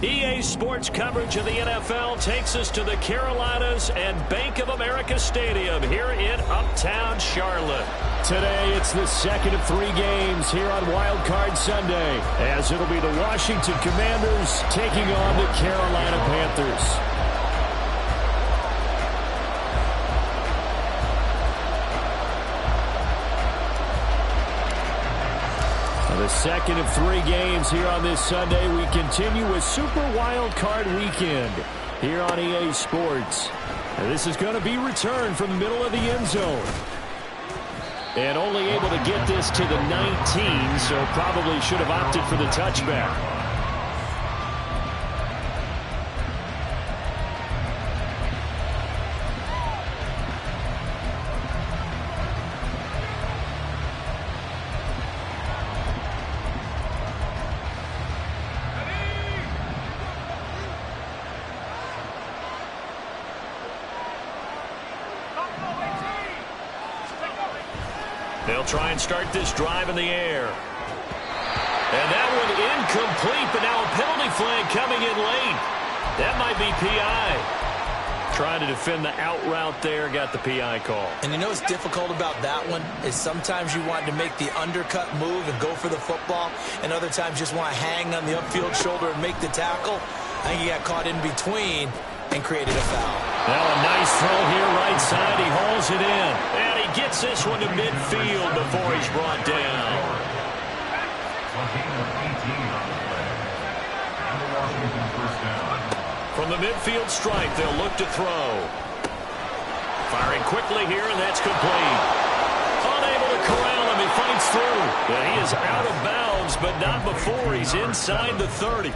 EA Sports coverage of the NFL takes us to the Carolinas and Bank of America Stadium here in Uptown Charlotte. Today, it's the second of 3 games here on Wildcard Sunday, as it'll be the Washington Commanders taking on the Carolina Panthers. The second of 3 games here on this Sunday. We continue with Super Wildcard Weekend here on EA Sports. And this is going to be returned from the middle of the end zone. And only able to get this to the 19, so probably should have opted for the touchback. They'll try and start this drive in the air. And that one incomplete, but now a penalty flag coming in late. That might be PI. Trying to defend the out route there, got the PI call. And you know what's difficult about that one is sometimes you want to make the undercut move and go for the football, and other times just want to hang on the upfield shoulder and make the tackle. I think he got caught in between and created a foul. Now a nice throw here right side. He hauls it in. And he gets this one to midfield before he's brought down. From the midfield stripe, they'll look to throw. Firing quickly here, and that's complete. Unable to corral him. He fights through. But he is out of bounds, but not before he's inside the 30.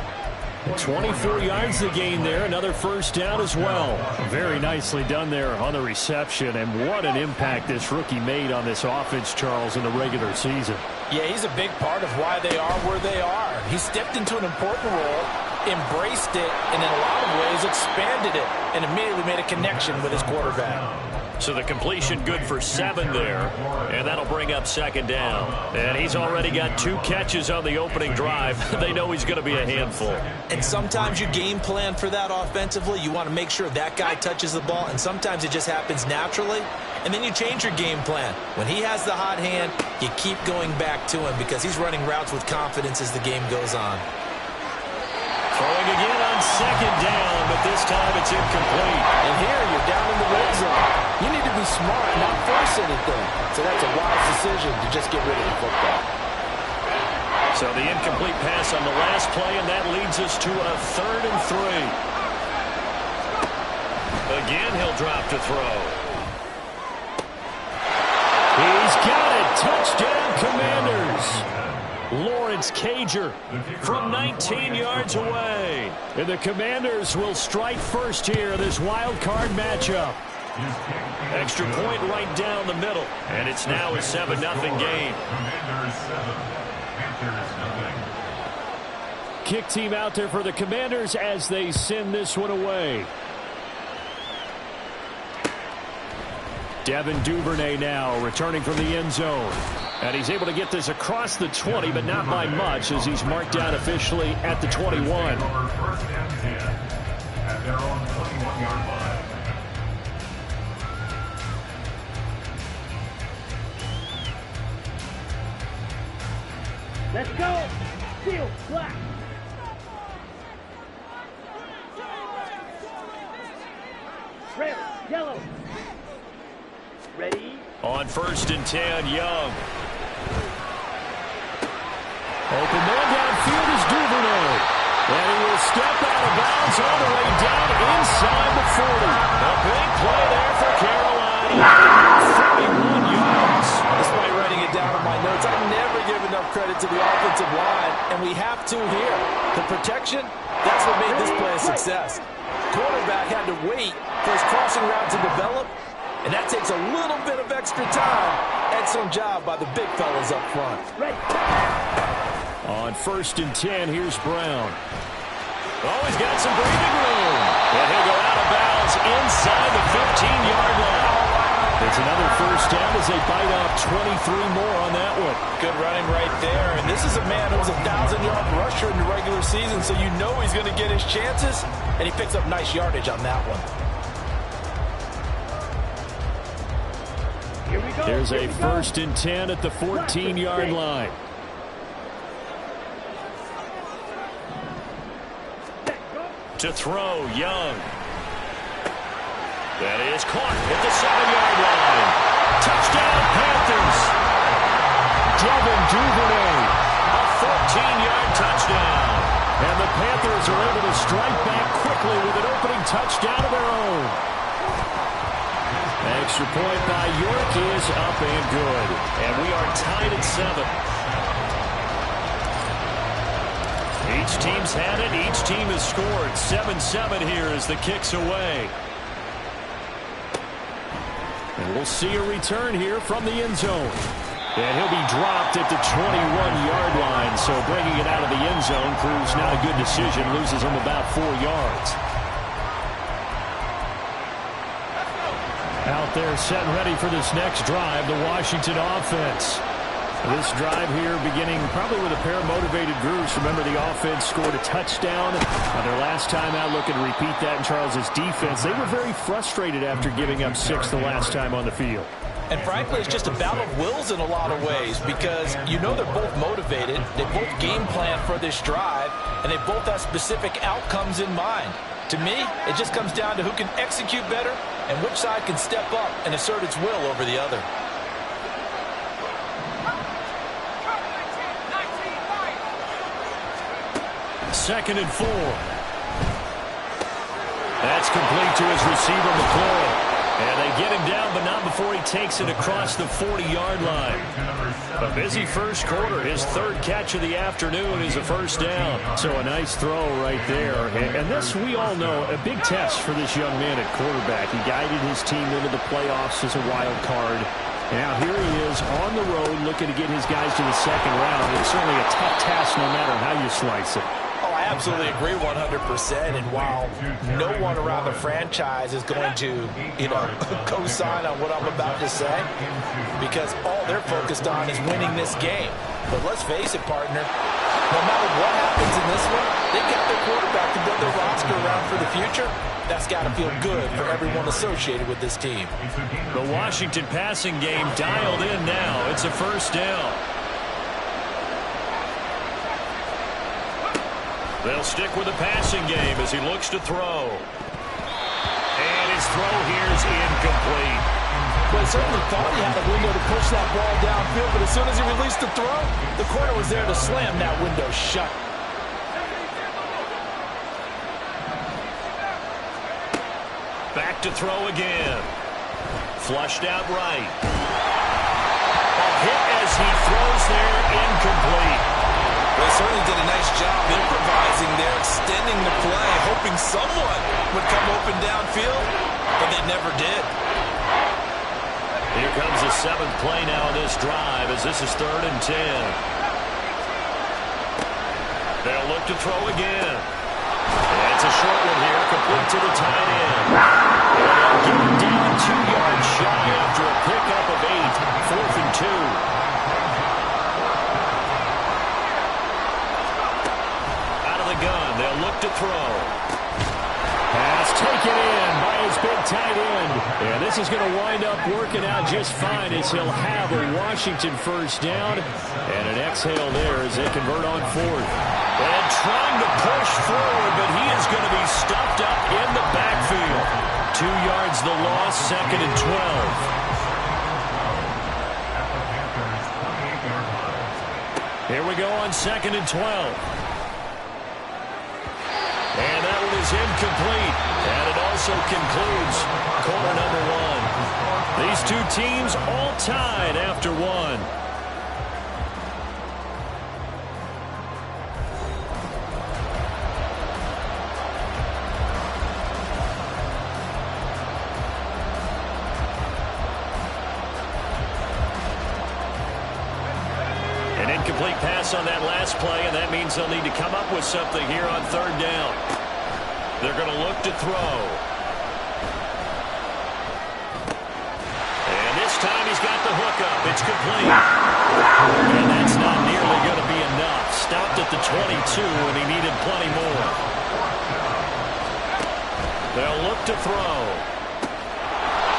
24 yards to gain there. Another first down as well. Very nicely done there on the reception. And what an impact this rookie made on this offense, Charles, in the regular season. Yeah, he's a big part of why they are where they are. He stepped into an important role, embraced it, and in a lot of ways expanded it, and immediately made a connection with his quarterback. So the completion good for 7 there, and that'll bring up second down. And he's already got 2 catches on the opening drive. They know he's going to be a handful. And sometimes you game plan for that offensively. You want to make sure that guy touches the ball, and sometimes it just happens naturally. And then you change your game plan. When he has the hot hand, you keep going back to him because he's running routes with confidence as the game goes on. Throwing again on second down, but this time it's incomplete. And here you're down in the red zone. You need to be smart, not force anything. So that's a wise decision to just get rid of the football. So the incomplete pass on the last play, and that leads us to a 3rd and 3. Again, he'll drop to throw. He's got it. Touchdown, Commanders. Lawrence Cager from 19 yards away. And the Commanders will strike first here, this wild card matchup. Extra point right down the middle. And it's now a 7-0 game. Kick team out there for the Commanders as they send this one away. Devin Duvernay now returning from the end zone. And he's able to get this across the 20, but not by much as he's marked down officially at the 21. First and 10 at their own 21-yard line. Let's go. Steel, black. Red, yellow. Ready? On 1st and 10, Young. Open man downfield is Duvernay. And he will step out of bounds all the way down inside the 40. A big play there for Carolina. 31 yards. Despite writing it down in my notes, I never give enough credit to the offensive line, and we have to here. The protection, that's what made this play a success. Quarterback had to wait for his crossing route to develop, and that takes a little bit of extra time. Excellent job by the big fellas up front. On 1st and 10, here's Brown. Oh, he's got some breathing room. And he'll go out of bounds inside the 15-yard line. It's another first down as as they bite off 23 more on that one. Good running right there. And this is a man who was a 1,000-yard rusher in the regular season, so you know he's going to get his chances, and he picks up nice yardage on that one. Here we go. Here's Here a we go. 1st and 10 at the 14-yard line. To throw, Young. That is caught at the 7-yard line. Touchdown, Panthers. Devin Duvernay. A 14-yard touchdown. And the Panthers are able to strike back quickly with an opening touchdown of their own. Extra point by York is up and good. And we are tied at 7. Each team's had it. Each team has scored. 7-7 here as the kick's away. And we'll see a return here from the end zone. And he'll be dropped at the 21-yard line. So bringing it out of the end zone proves not a good decision. Loses him about 4 yards. Out there set and ready for this next drive, the Washington offense. This drive here beginning probably with a pair of motivated groups. Remember, the offense scored a touchdown on their last time out. Looking to repeat that in Charles's defense. They were very frustrated after giving up 6 the last time on the field. And frankly, it's just a battle of wills in a lot of ways because you know they're both motivated. They both game plan for this drive, and they both have specific outcomes in mind. To me, it just comes down to who can execute better and which side can step up and assert its will over the other. Second and 4. That's complete to his receiver, McCoy. And they get him down, but not before he takes it across the 40-yard line. A busy first quarter. His 3rd catch of the afternoon is a first down. So a nice throw right there. And this, we all know, a big test for this young man at quarterback. He guided his team into the playoffs as a wild card. Now here he is on the road looking to get his guys to the second round. It's certainly a tough task no matter how you slice it. I absolutely agree 100%. And while no one around the franchise is going to, co-sign on what I'm about to say, because all they're focused on is winning this game. But let's face it, partner, no matter what happens in this one, they've got their quarterback to build their roster around for the future. That's got to feel good for everyone associated with this team. The Washington passing game dialed in now. It's a first down. They'll stick with the passing game as he looks to throw. And his throw here is incomplete. Well, he certainly thought he had a window to push that ball downfield, but as soon as he released the throw, the corner was there to slam that window shut. Back to throw again. Flushed out right. A hit as he throws there, incomplete. They certainly did a nice job improvising there, extending the play, hoping someone would come open downfield, but they never did. Here comes the 7th play now of this drive as this is 3rd and 10. They'll look to throw again. That's a short one here, complete to the tight end. And they'll get him down 2 yards shy after a pickup of 8, 4th and 2. Gun. They'll look to throw. Pass taken in by his big tight end. And this is going to wind up working out just fine as he'll have a Washington first down. And an exhale there as they convert on 4th. And trying to push forward, but he is going to be stuffed up in the backfield. 2 yards the loss, 2nd and 12. Here we go on 2nd and 12. And that one is incomplete. And it also concludes quarter number 1. These two teams all tied after 1. An incomplete pass on that last play, and that means they'll need to come up with something here on 3rd down. They're going to look to throw. And this time he's got the complete. And that's not nearly going to be enough. Stopped at the 22, and he needed plenty more. They'll look to throw.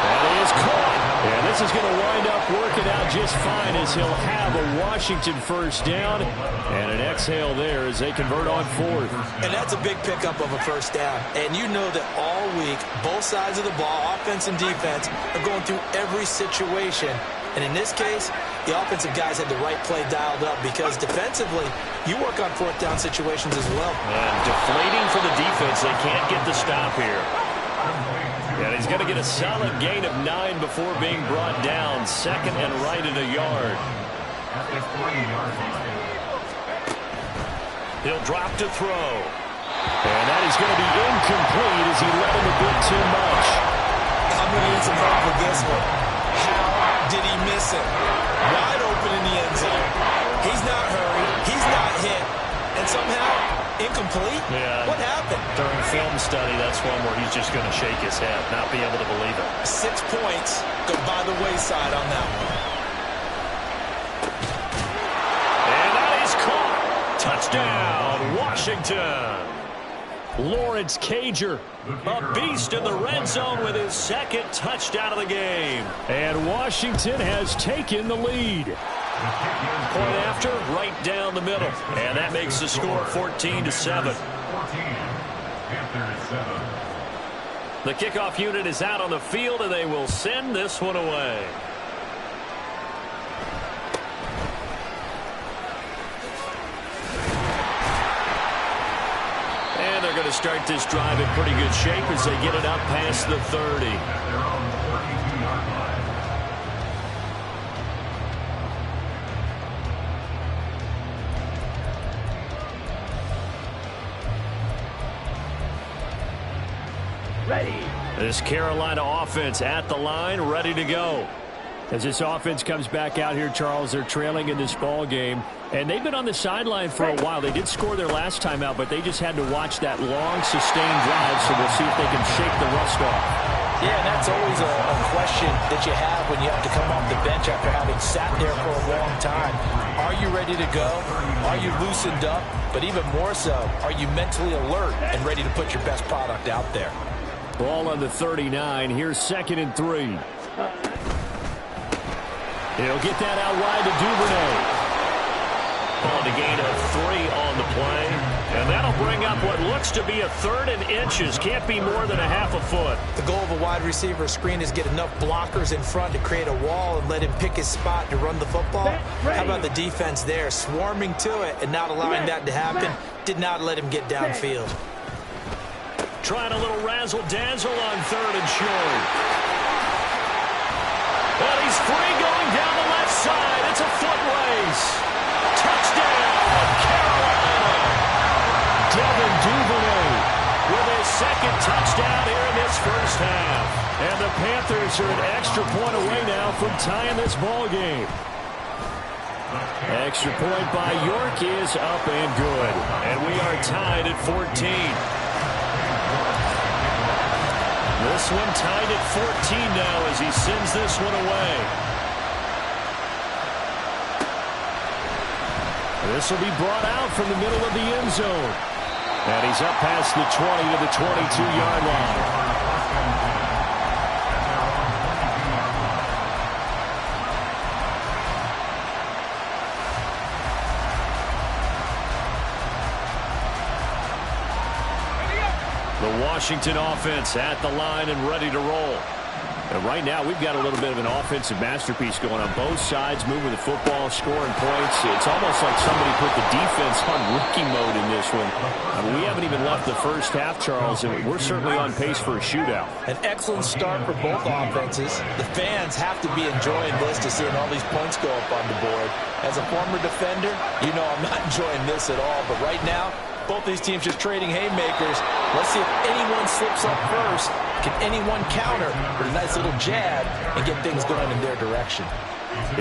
That is caught. And this is going to wind up working out just fine as he'll have a Washington first down and an exhale there as they convert on fourth. And that's a big pickup of a first down. And you know that all week, both sides of the ball, offense and defense, are going through every situation. And in this case, the offensive guys had the right play dialed up because defensively, you work on fourth down situations as well. And deflating for the defense. They can't get the stop here. And he's going to get a solid gain of 9 before being brought down. Second and right at a yard. He'll drop to throw. And that is going to be incomplete as he let him a bit too much. I'm going to need some help with this one. How did he miss it? Wide open in the end zone. He's not hurried. He's not hit. And somehow, incomplete? Yeah. What happened? During film study, that's one where he's just going to shake his head, not be able to believe it. 6 points go by the wayside on that one. And that is caught. Touchdown, Washington. Lawrence Cager, a beast in the red zone with his second touchdown of the game. And Washington has taken the lead. Point after, right down the middle. And that makes the score 14-7. The kickoff unit is out on the field, and they will send this one away. And they're going to start this drive in pretty good shape as they get it up past the 30. Ready. This Carolina offense at the line, ready to go. As this offense comes back out here, Charles, they're trailing in this ball game. And they've been on the sideline for a while. They did score their last time out, but they just had to watch that long, sustained drive, so we'll see if they can shake the rust off. Yeah, and that's always a question that you have when you have to come off the bench after having sat there for a long time. Are you ready to go? Are you loosened up? But even more so, are you mentally alert and ready to put your best product out there? Ball on the 39. Here's 2nd and 3. He'll get that out wide to Duvernay. On a gain of 3 on the play. And that'll bring up what looks to be a 3rd and inches. Can't be more than a half a foot. The goal of a wide receiver screen is get enough blockers in front to create a wall and let him pick his spot to run the football. How about the defense there, swarming to it and not allowing that to happen? Did not let him get downfield. Trying a little razzle-dazzle on 3rd and short. And he's free going down the left side. It's a foot race. Touchdown, Carolina. Devin Duvernay with his 2nd touchdown here in this first half. And the Panthers are an extra point away now from tying this ball game. Extra point by York is up and good. And we are tied at 14. This one tied at 14 now as he sends this one away. This will be brought out from the middle of the end zone. And he's up past the 20 to the 22-yard line. The Washington offense at the line and ready to roll. And right now, we've got a little bit of an offensive masterpiece going on both sides, moving the football, scoring points. It's almost like somebody put the defense on rookie mode in this one. I mean, we haven't even left the first half, Charles, and we're certainly on pace for a shootout. An excellent start for both offenses. The fans have to be enjoying this to seeing all these points go up on the board. As a former defender, you know I'm not enjoying this at all. But right now, both these teams just trading haymakers. Let's see if anyone slips up first. Can anyone counter with a nice little jab and get things going in their direction?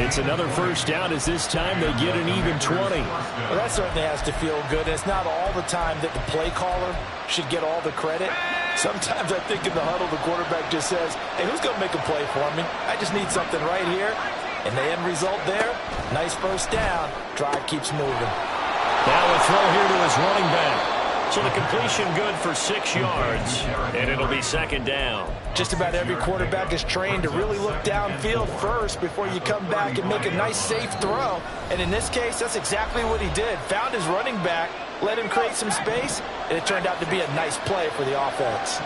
It's another first down as this time they get an even 20. Well, that certainly has to feel good. It's not all the time that the play caller should get all the credit. Sometimes I think in the huddle the quarterback just says, hey, who's going to make a play for me? I just need something right here. And the end result there, nice first down. Drive keeps moving. Now a throw here to his running back. So the completion good for 6 yards, and it'll be second down. Just about every quarterback is trained to really look downfield first before you come back and make a nice, safe throw. And in this case, that's exactly what he did. Found his running back, let him create some space, and it turned out to be a nice play for the offense.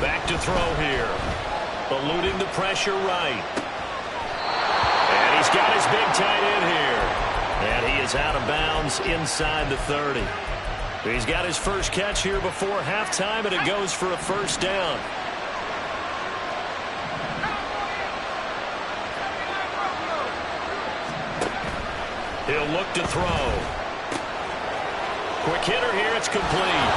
Back to throw here. Eluding the pressure right. And he's got his big tight end here. And he is out of bounds inside the 30. He's got his first catch here before halftime, and it goes for a first down. He'll look to throw. Quick hitter here, it's complete.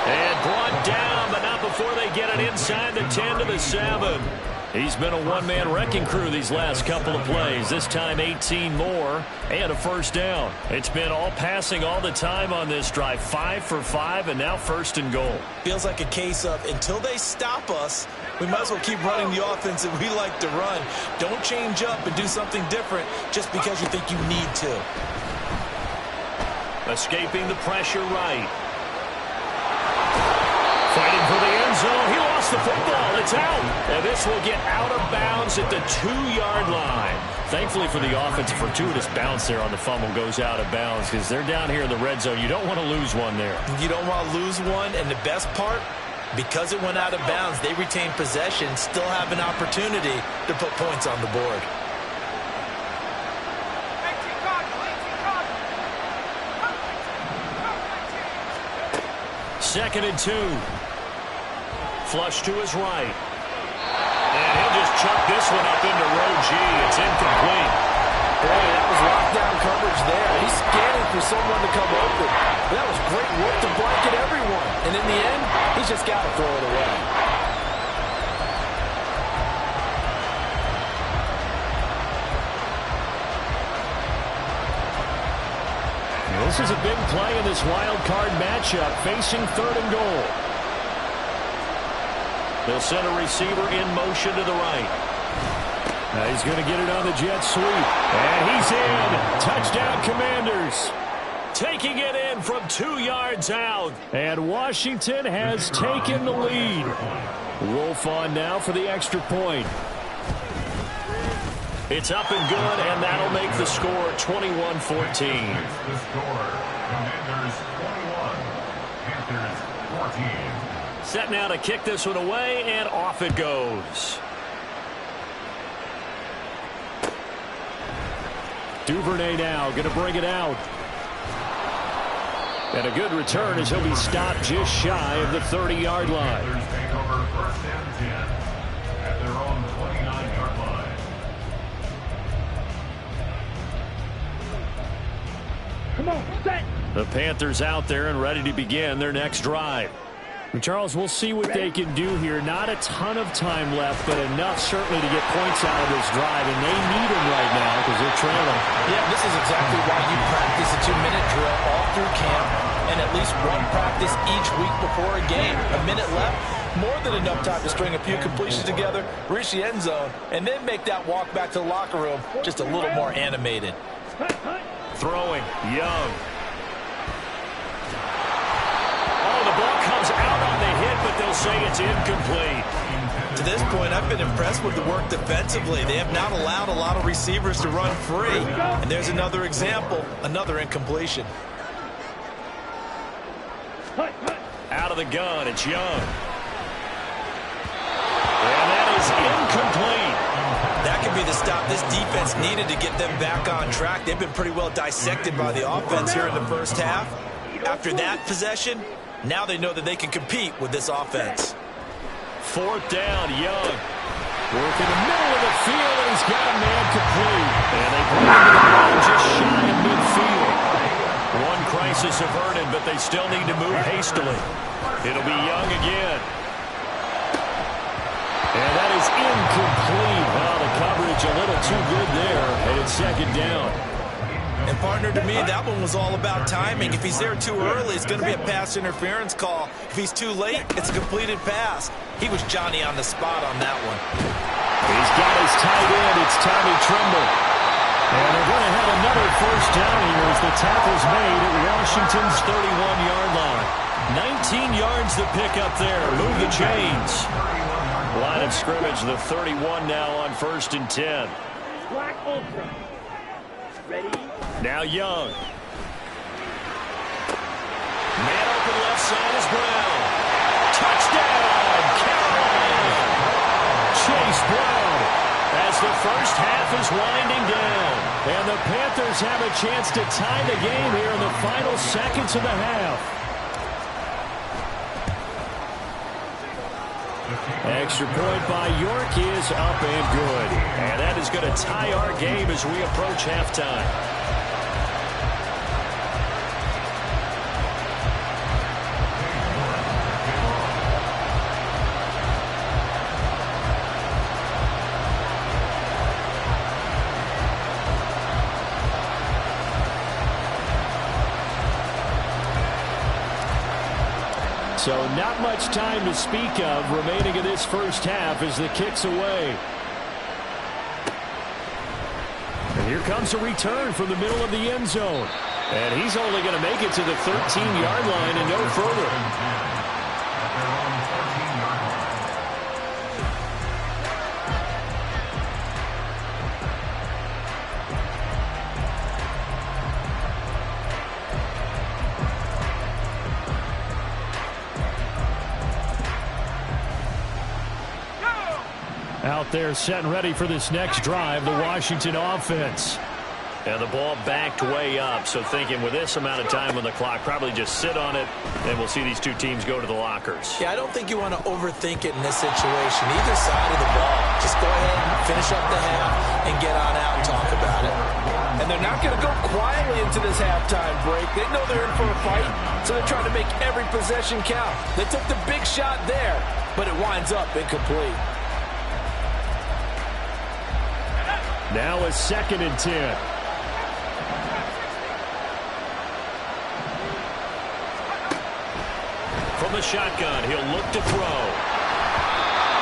And brought down, but not before they get it inside the 10 to the 7. He's been a one-man wrecking crew these last couple of plays. This time 18 more and a first down. It's been all passing all the time on this drive. 5 for 5 and now first and goal. Feels like a case of until they stop us, we might as well keep running the offense that we like to run. Don't change up and do something different just because you think you need to. Escaping the pressure right. Fighting for the end zone. He lost the football. It's out. And this will get out of bounds at the 2-yard line. Thankfully for the offense, a fortuitous bounce there on the fumble goes out of bounds because they're down here in the red zone. You don't want to lose one there. You don't want to lose one. And the best part, because it went out of bounds, they retain possession, still have an opportunity to put points on the board. Second and 2. Flush to his right. And he'll just chuck this one up into row G. It's incomplete. Boy, that was lockdown coverage there. He's scanning for someone to come open. That was great work to blanket everyone. And in the end, he's just got to throw it away. This is a big play in this wild card matchup, facing third and goal. They'll send a receiver in motion to the right. Now he's going to get it on the jet sweep. And he's in. Touchdown, Commanders. Taking it in from 2 yards out. And Washington has taken the lead. Wolf on now for the extra point. It's up and good, and that'll make the score 21-14. The score, Commanders 21, Panthers 14. Set now to kick this one away, and off it goes. Duvernay now going to bring it out. And a good return as he'll be stopped just shy of the 30-yard line. Panthers take over first and 10 at their own 29-yard line. Come on, set. The Panthers out there and ready to begin their next drive. And Charles, we'll see what they can do here. Not a ton of time left, but enough certainly to get points out of this drive, and they need them right now because they're trailing. Yeah, this is exactly why you practice a 2-minute drill all through camp and at least one practice each week before a game. A minute left, more than enough time to string a few completions together, reach the end zone, and then make that walk back to the locker room just a little more animated. Throwing, Young. Oh, the ball comes out on the hit, but they'll say it's incomplete. To this point, I've been impressed with the work defensively. They have not allowed a lot of receivers to run free. And there's another example, another incompletion. Out of the gun, it's Young. And that is incomplete. That could be the stop this defense needed to get them back on track. They've been pretty well dissected by the offense here in the first half. After that possession, now they know that they can compete with this offense. Fourth down, Young. Work in the middle of the field, and he's got a man complete. And they bring him to the ground just shy of midfield. One crisis averted, but they still need to move hastily. It'll be Young again. And that is incomplete. Well, the coverage a little too good there, and it's second down. And partner, to me, that one was all about timing. If he's there too early, it's going to be a pass interference call. If he's too late, it's a completed pass. He was Johnny on the spot on that one. He's got his tight end. It's Tommy Tremble. And they're going to have another first down here as the tackle's made at Washington's 31-yard line. 19 yards to pick up there. Move the chains. Line of scrimmage, the 31 now on 1st and 10. Black Ultra. Ready? Now Young. Man open left side is Brown. Touchdown, Carolina. Chase Brown as the first half is winding down. And the Panthers have a chance to tie the game here in the final seconds of the half. Extra point by York is up and good. And that is going to tie our game as we approach halftime. So not much time to speak of remaining in this first half as the kick's away. And here comes a return from the middle of the end zone. And he's only going to make it to the 13-yard line and no further. Out there set and ready for this next drive, the Washington offense. And the ball backed way up, so thinking with this amount of time on the clock, probably just sit on it, and we'll see these two teams go to the lockers. Yeah, I don't think you want to overthink it in this situation. Either side of the ball. Just go ahead and finish up the half and get on out and talk about it. And they're not going to go quietly into this halftime break. They know they're in for a fight, so they're trying to make every possession count. They took the big shot there, but it winds up incomplete. Now a 2nd and 10. From the shotgun, he'll look to throw.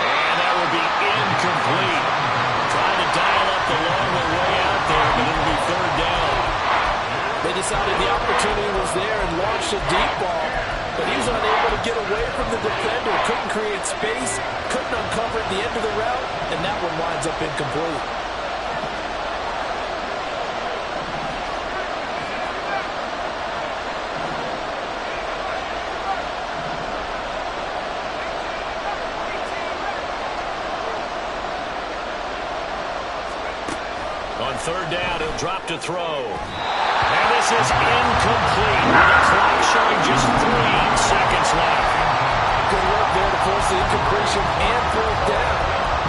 And that will be incomplete. Trying to dial up the long way out there, but it'll be 3rd down. They decided the opportunity was there and launched a deep ball, but he was unable to get away from the defender. Couldn't create space, couldn't uncover at the end of the route, and that one winds up incomplete. On 3rd down, he'll drop to throw. And this is incomplete. The clock showing just 3 seconds left. Good work there to force the incompletion and 4th down.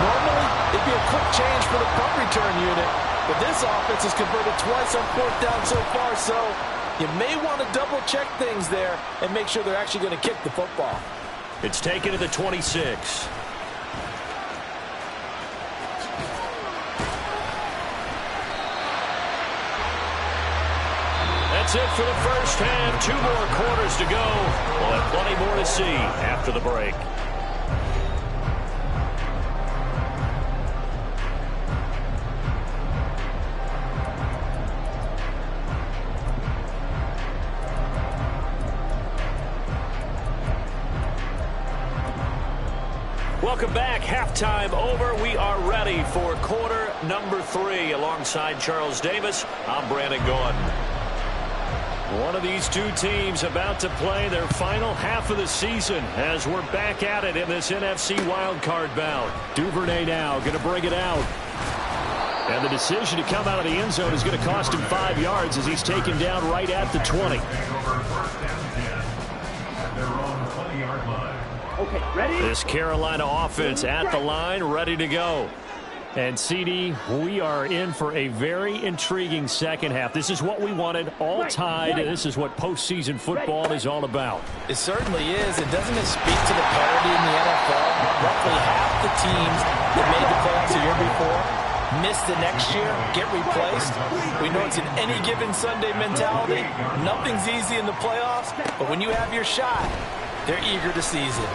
Normally, it'd be a quick change for the punt return unit, but this offense has converted twice on 4th down so far, so you may want to double-check things there and make sure they're actually going to kick the football. It's taken to the 26. That's it for the first half. 2 more quarters to go. We'll have plenty more to see after the break. Welcome back. Halftime over. We are ready for quarter number 3. Alongside Charles Davis, I'm Brandon Gordon. One of these two teams about to play their final half of the season as we're back at it in this NFC wildcard bout. Duvernay now going to bring it out. And the decision to come out of the end zone is going to cost him 5 yards as he's taken down right at the 20. Okay, ready? This Carolina offense at the line, ready to go. And, CD, we are in for a very intriguing second half. This is what we wanted, all tied. This is what postseason football is all about. It certainly is. And doesn't it speak to the parity in the NFL? Roughly half the teams that made the playoffs the year before miss the next year, get replaced. We know it's an any given Sunday mentality. Nothing's easy in the playoffs, but when you have your shot, they're eager to seize it.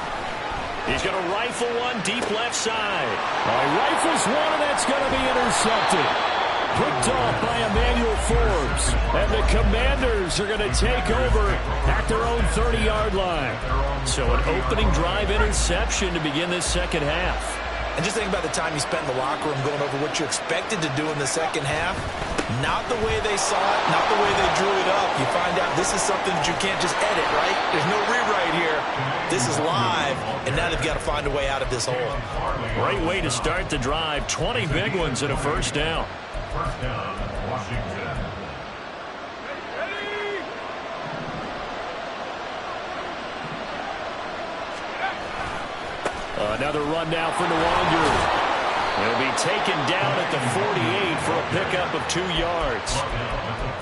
He's going to rifle one deep left side. Rifles one, and that's going to be intercepted. Picked off by Emmanuel Forbes. And the Commanders are going to take over at their own 30-yard line. So an opening drive interception to begin this second half. And just think about the time you spent in the locker room going over what you expected to do in the second half. Not the way they saw it, not the way they drew it up. You find out this is something that you can't just edit, right? There's no rewrite here. This is live, and now they've got to find a way out of this hole. Great way to start the drive. 20 big ones and a first down. First down, Washington. Another run now for Nwangu. He'll be taken down at the 48 for a pickup of 2 yards.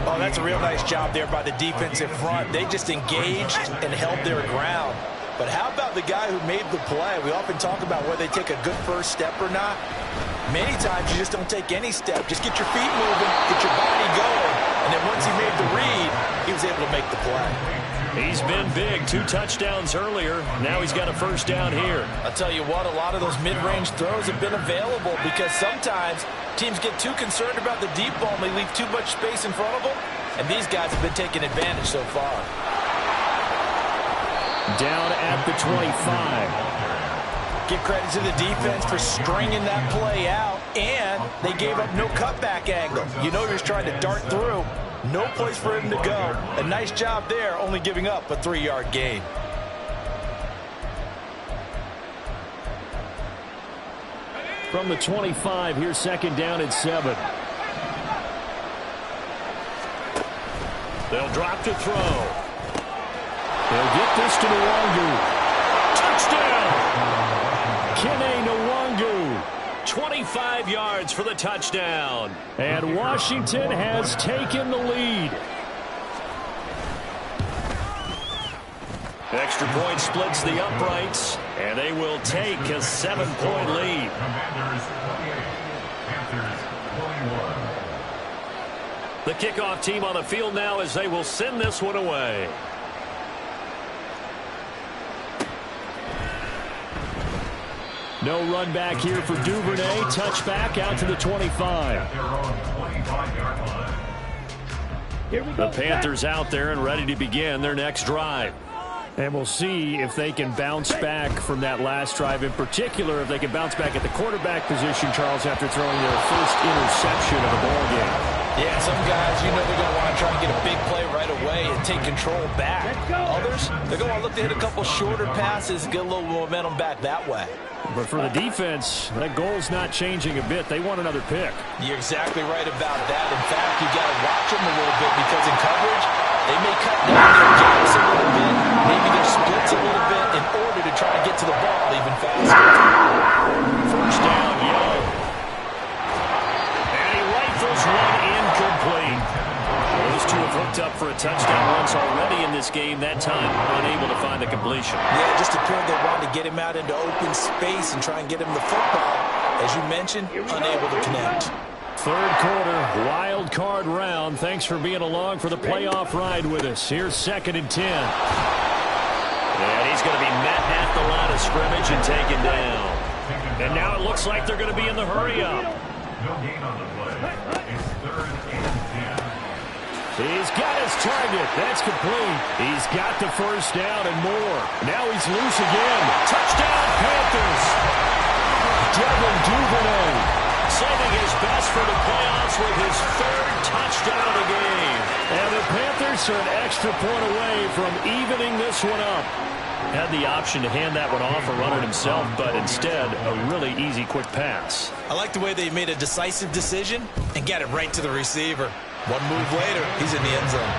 Oh, that's a real nice job there by the defensive front. They just engaged and held their ground. But how about the guy who made the play? We often talk about whether they take a good first step or not. Many times you just don't take any step. Just get your feet moving, get your body going. And then once he made the read, he was able to make the play. He's been big. 2 touchdowns earlier. Now he's got a first down here. I'll tell you what, a lot of those mid-range throws have been available because sometimes teams get too concerned about the deep ball and they leave too much space in front of them. And these guys have been taking advantage so far. Down at the 25. Give credit to the defense for stringing that play out, and they gave up no cutback angle. You know he was trying to dart through. No place for him to go. A nice job there, only giving up a 3-yard gain. From the 25, here's second down at 7. They'll drop to throw. They'll get this to Nwangu. Touchdown! Kene Nwangu. 25 yards for the touchdown. And Washington has taken the lead. Extra point splits the uprights, and they will take a 7-point lead. Commanders 28, Panthers 21. The kickoff team on the field now as they will send this one away. No run back here for Duvernay. Touchback out to the 25. Their own 25-yard line. Here we go. The Panthers out there and ready to begin their next drive. And we'll see if they can bounce back from that last drive. In particular, if they can bounce back at the quarterback position, Charles, after throwing their first interception of the ball game. Yeah, some guys, you know they're going to want to try and get a big play right away and take control back. Others, they're going to look to hit a couple shorter passes, get a little momentum back that way. But for the defense, that goal's not changing a bit. They want another pick. You're exactly right about that. In fact, you got to watch them a little bit because in coverage, they may cut down their gaps a little bit, maybe their splits a little bit in order to try to get to the ball even faster. First down, Young. And he rifles one incomplete. Those two have hooked up for a touchdown once already in this game. That time, unable to find the completion. Yeah, just appeared they wanted to get him out into open space and try and get him the football. As you mentioned, unable to connect. Third quarter, wild card round. Thanks for being along for the playoff ride with us. Here's second and 10. And he's going to be met at the line of scrimmage and taken down. And now it looks like they're going to be in the hurry-up. No gain on the play. It's third and 10. He's got his target. That's complete. He's got the first down and more. Now he's loose again. Touchdown, Panthers. Devin Duvernay. Saving his best for the playoffs with his third touchdown of the game. And the Panthers are an extra point away from evening this one up. Had the option to hand that one off or run it himself, but instead, a really easy, quick pass. I like the way they made a decisive decision and got it right to the receiver. One move later, he's in the end zone.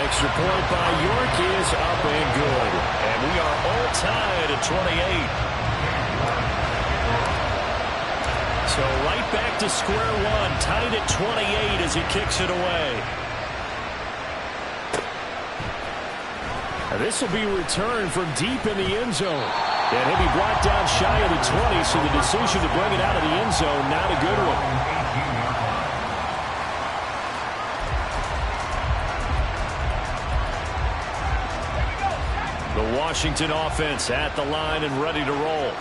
Extra point by York is up and good. And we are all tied at 28. So right back to square one, tied at 28 as he kicks it away. This will be returned from deep in the end zone. And he'll be brought down shy of the 20, so the decision to bring it out of the end zone, not a good one. The Washington offense at the line and ready to roll.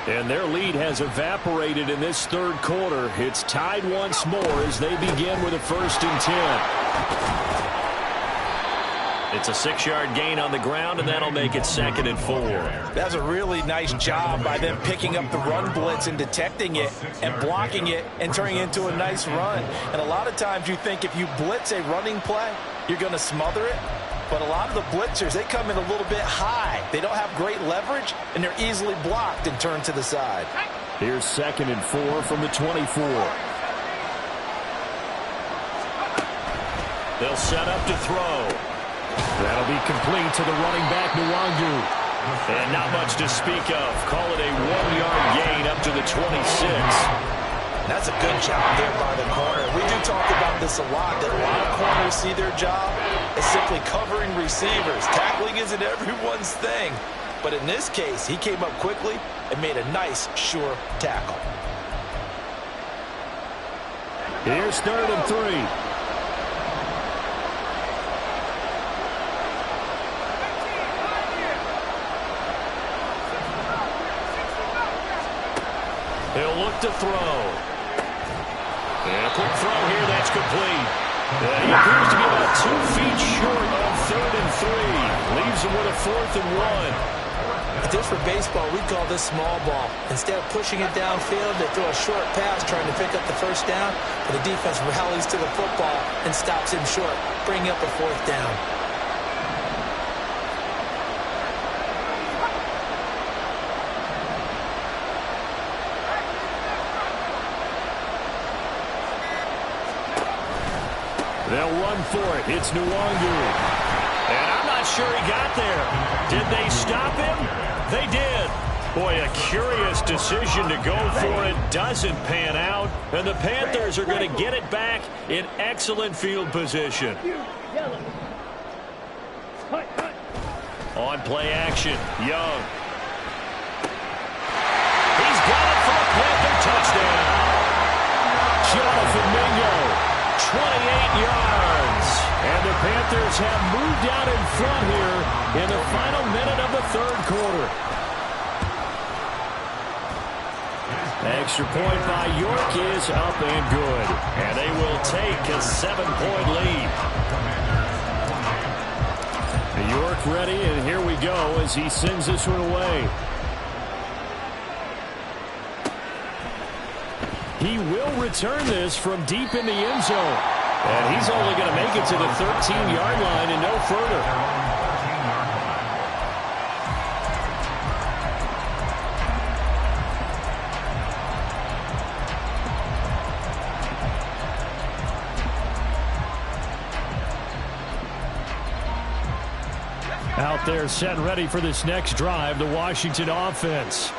And their lead has evaporated in this third quarter. It's tied once more as they begin with a 1st and 10. It's a 6-yard gain on the ground, and that'll make it 2nd and 4. That's a really nice job by them picking up the run blitz and detecting it and blocking it and turning it into a nice run. And a lot of times you think if you blitz a running play, you're going to smother it. But a lot of the blitzers, they come in a little bit high. They don't have great leverage, and they're easily blocked and turned to the side. Here's 2nd and 4 from the 24. They'll set up to throw. That'll be complete to the running back, Nwangu. And not much to speak of. Call it a 1-yard gain up to the 26. That's a good job there by the corner. We do talk about this a lot, that a lot of corners see their job as simply covering receivers. Tackling isn't everyone's thing. But in this case, he came up quickly and made a nice, sure tackle. Here's 3rd and 3. He'll look to throw. And a quick throw here, that's complete. He appears to be about 2 feet short on 3rd and 3. Leaves him with a 4th and 1. If this were baseball, we'd call this small ball. Instead of pushing it downfield, they throw a short pass trying to pick up the 1st down, but the defense rallies to the football and stops him short, bringing up a 4th down. They'll run for it. It's Nwangu. And I'm not sure he got there. Did they stop him? They did. Boy, a curious decision to go for it. Doesn't pan out. And the Panthers are going to get it back in excellent field position. On play action, Young. He's got it for a Panther touchdown. Jonathan Mingo. 28 yards. And the Panthers have moved out in front here in the final minute of the 3rd quarter. Extra point by York is up and good. And they will take a 7-point lead. York ready, and here we go as he sends this one away. He will return this from deep in the end zone. And he's only going to make it to the 13-yard line and no further. Out there set ready for this next drive, the Washington offense.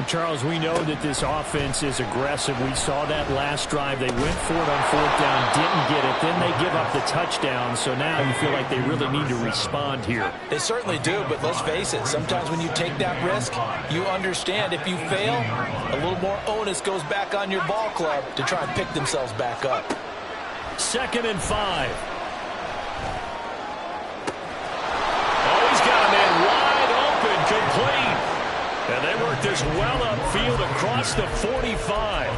Charles, we know that this offense is aggressive. We saw that last drive. They went for it on 4th down, didn't get it. Then they give up the touchdown. So now you feel like they really need to respond here. They certainly do, but let's face it. Sometimes when you take that risk, you understand if you fail, a little more onus goes back on your ball club to try and pick themselves back up. 2nd and 5. Oh, he's got a man wide open, complete. And they work this well upfield across the 45.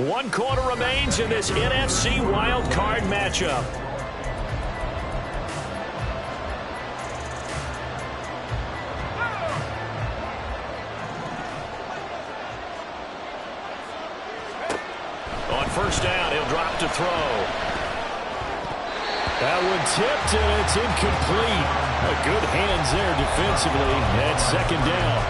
One quarter remains in this NFC Wildcard matchup. On 1st down, he'll drop to throw. That one tipped, and it's incomplete. Good hands there defensively at 2nd down.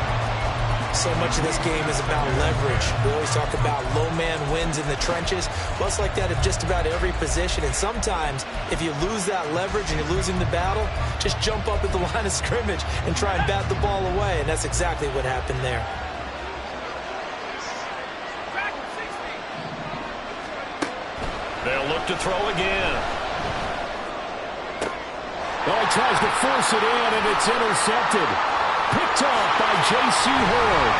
So much of this game is about leverage. We always talk about low man wins in the trenches. Well, it's like that at just about every position. And sometimes, if you lose that leverage and you're losing the battle, just jump up at the line of scrimmage and try and bat the ball away. And that's exactly what happened there. They'll look to throw again. Well, he tries to force it in, and it's intercepted. Picked off by J.C. Horn.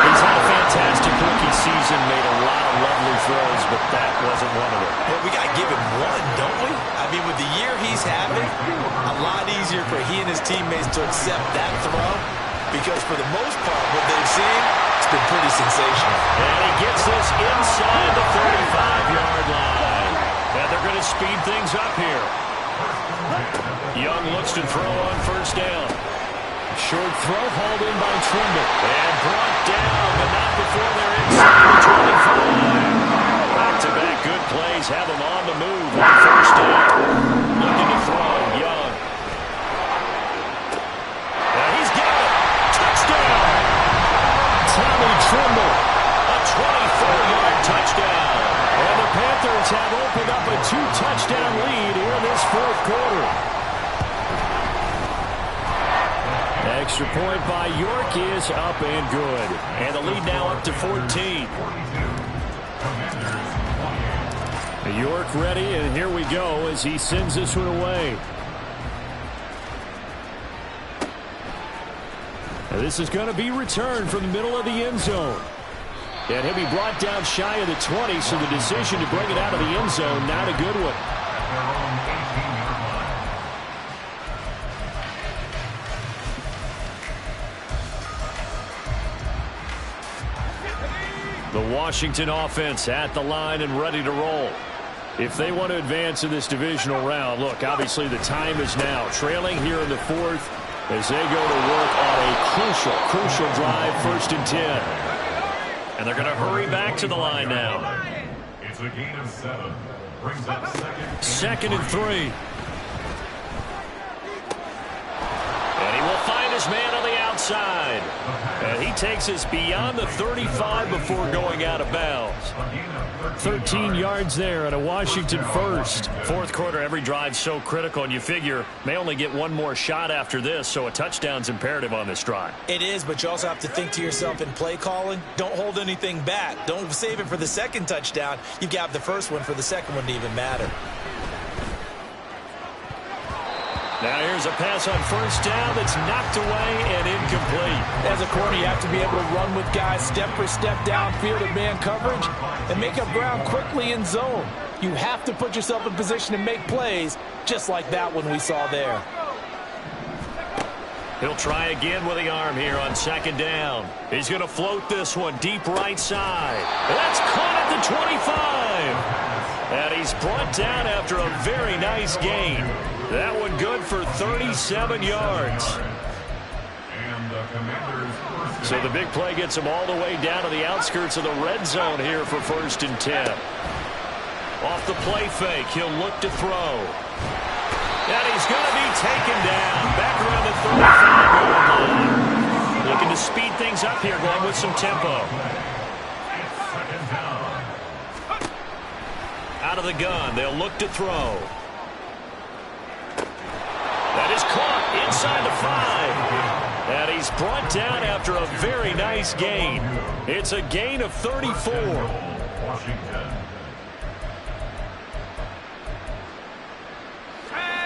He's had a fantastic rookie season, made a lot of lovely throws, but that wasn't one of them. Well, we got to give him one, don't we? I mean, with the year he's having, a lot easier for he and his teammates to accept that throw, because for the most part, what they've seen, it's been pretty sensational. And he gets this inside the 35-yard line. And they're going to speed things up here. Young looks to throw on first down. Short throw hauled in by Trimble. And brought down, but not before they're inside the 25. Back-to-back good plays have him on the move on first down. Looking to throw, Young. And he's got it. Touchdown. Tommy Trimble. A 24-yard touchdown. And the Panthers have opened up a 2-touchdown lead here in this fourth quarter. Extra point by York is up and good. And the lead now up to 14. York ready, and here we go as he sends this one away. And this is going to be returned from the middle of the end zone. And he'll be brought down shy of the 20, so the decision to bring it out of the end zone, not a good one. The Washington offense at the line and ready to roll. If they want to advance in this divisional round, look, obviously the time is now. Trailing here in the fourth as they go to work on a crucial drive, 1st and 10. And they're going to hurry back to the line now. It's a gain of 7. Brings up second and 3. And he will find his man on the outside. And he takes us beyond the 35 before going out of bounds. 13 yards there and a Washington first. Fourth quarter, every drive's so critical, and you figure may only get one more shot after this, so a touchdown's imperative on this drive. It is, but you also have to think to yourself in play calling, don't hold anything back. Don't save it for the second touchdown. You got the first one for the second one to even matter. Now here's a pass on first down that's knocked away and incomplete. As a corner, you have to be able to run with guys step for step downfield in man coverage and make up ground quickly in zone. You have to put yourself in position to make plays, just like that one we saw there. He'll try again with the arm here on second down. He's going to float this one deep right side. That's caught at the 25. And he's brought down after a very nice gain. That one good for 37 yards. So the big play gets him all the way down to the outskirts of the red zone here for 1st and 10. Off the play fake, he'll look to throw. And he's going to be taken down. Back around the 35-yard line. Looking to speed things up here, going with some tempo. Out of the gun, they'll look to throw. That is caught inside the 5. And he's brought down after a very nice gain. It's a gain of 34.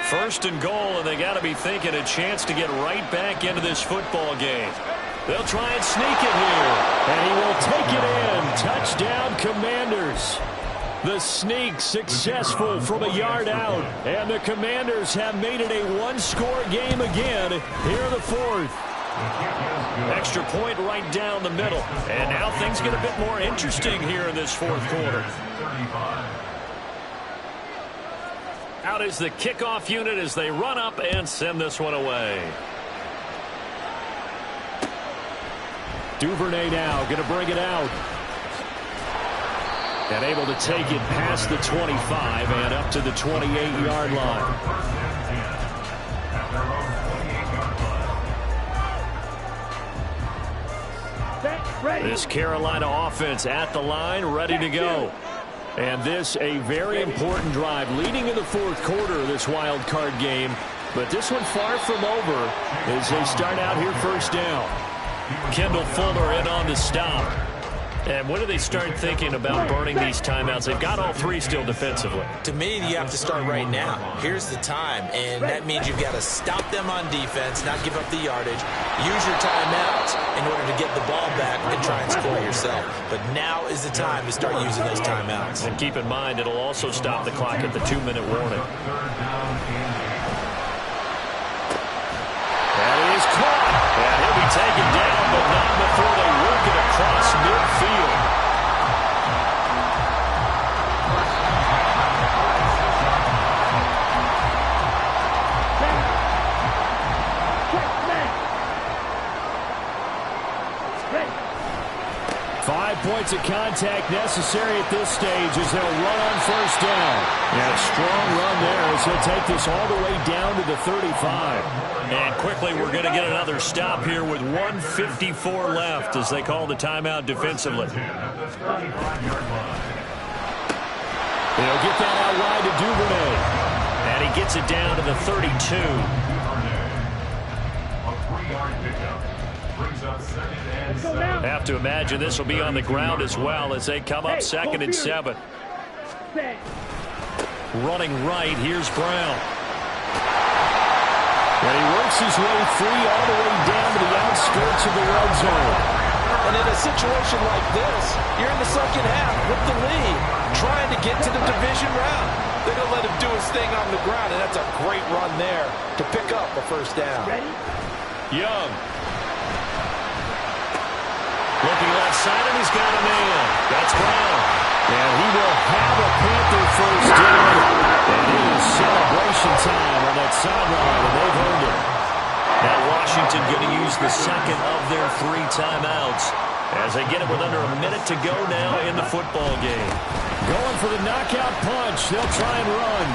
First and goal, and they got to be thinking a chance to get right back into this football game. They'll try and sneak it here. And he will take it in. Touchdown, Commanders. The sneak successful from a yard out. And the Commanders have made it a one-score game again here in the fourth. Extra point right down the middle. And now things get a bit more interesting here in this fourth quarter. Out is the kickoff unit as they run up and send this one away. Duvernay now going to bring it out. And able to take it past the 25 and up to the 28-yard line. This Carolina offense at the line, ready to go. And this a very important drive leading in the fourth quarter of this wild card game. But this one far from over as they start out here first down. Kendall Fuller in on the stop. And when do they start thinking about burning these timeouts? They've got all three still defensively. To me, you have to start right now. Here's the time, and that means you've got to stop them on defense, not give up the yardage, use your timeouts in order to get the ball back and try and score yourself. But now is the time to start using those timeouts. And keep in mind, it'll also stop the clock at the 2-minute warning. That is caught. And he'll be taken down, but not before they work it across midfield. Points of contact necessary at this stage as they'll run on first down. And a strong run there as he'll take this all the way down to the 35. And quickly we're going to get another stop here with 1:54 left as they call the timeout defensively. They'll get that out wide to Duvernay. And he gets it down to the 32. A 3-yard pickup brings up 2nd and 7. Have to imagine this will be on the ground as well as they come up 2nd and 7. Running right, here's Brown. And he works his way free all the way down to the outskirts of the red zone. And in a situation like this, you're in the second half with the lead, trying to get to the division round. They're going to let him do his thing on the ground, and that's a great run there to pick up a first down. Young. Looking left side, and he's got a man. That's Brown. And he will have a Panther first down. And it is celebration time on that sideline, and they've earned it. Now Washington going to use the second of their 3 timeouts as they get it with under a minute to go now in the football game. Going for the knockout punch. They'll try and run.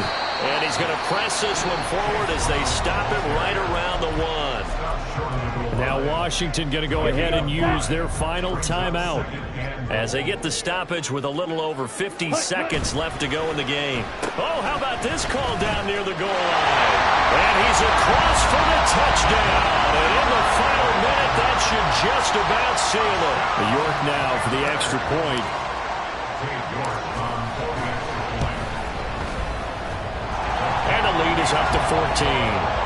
And he's going to press this one forward as they stop it right around the 1. Now Washington going to go ahead and use their final timeout as they get the stoppage with a little over 50 seconds left to go in the game. Oh, how about this call down near the goal line? And he's across for the touchdown. And in the final minute, that should just about seal it. York now for the extra point. And the lead is up to 14.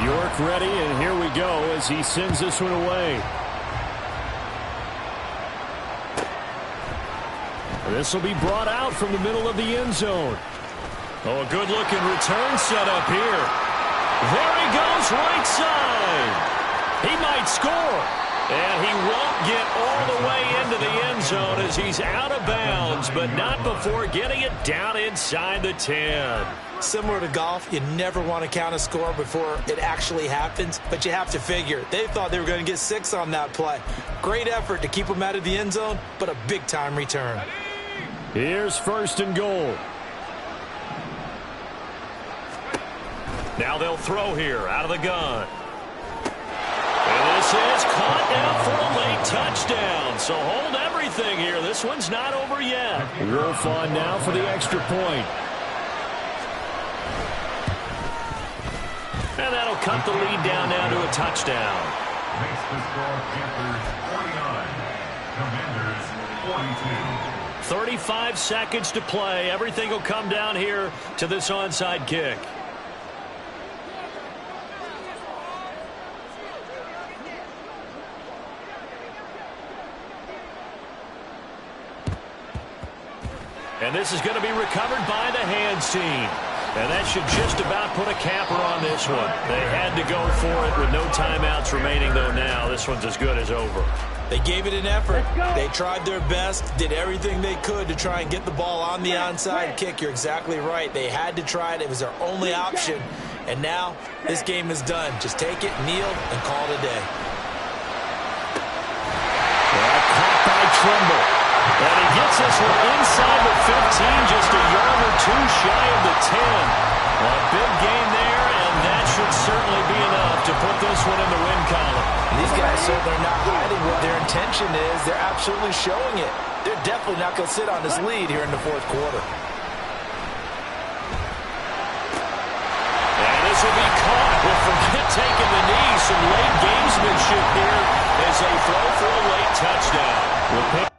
York ready, and here we go as he sends this one away. This will be brought out from the middle of the end zone. Oh, a good-looking return set up here. There he goes, right side. He might score. And he won't get all the way into the end zone as he's out of bounds, but not before getting it down inside the 10. Similar to golf, you never want to count a score before it actually happens, but you have to figure. They thought they were going to get 6 on that play. Great effort to keep them out of the end zone, but a big-time return. Here's 1st and goal. Now they'll throw here out of the gun. And this is caught down for a late touchdown. So hold everything here. This one's not over yet. Wolf on now for the extra point. And that'll cut the lead down now to a touchdown. Makes the score Panthers 49, Commanders 42. 35 seconds to play. Everything will come down here to this onside kick. And this is going to be recovered by the hands team. And that should just about put a capper on this one. They had to go for it with no timeouts remaining, though now. This one's as good as over. They gave it an effort. They tried their best, did everything they could to try and get the ball on the onside kick. You're exactly right. They had to try it. It was their only option. And now this game is done. Just take it, kneel, and call it a day. Caught by Trimble. And he gets this one inside the 15, just a yard or two shy of the 10. A big gain there, and that should certainly be enough to put this one in the win column. And these guys certainly are not hiding what their intention is. They're absolutely showing it. They're definitely not going to sit on this lead here in the fourth quarter. And this will be caught. Well, forget taking the knee. Some late gamesmanship here as they throw for a late touchdown.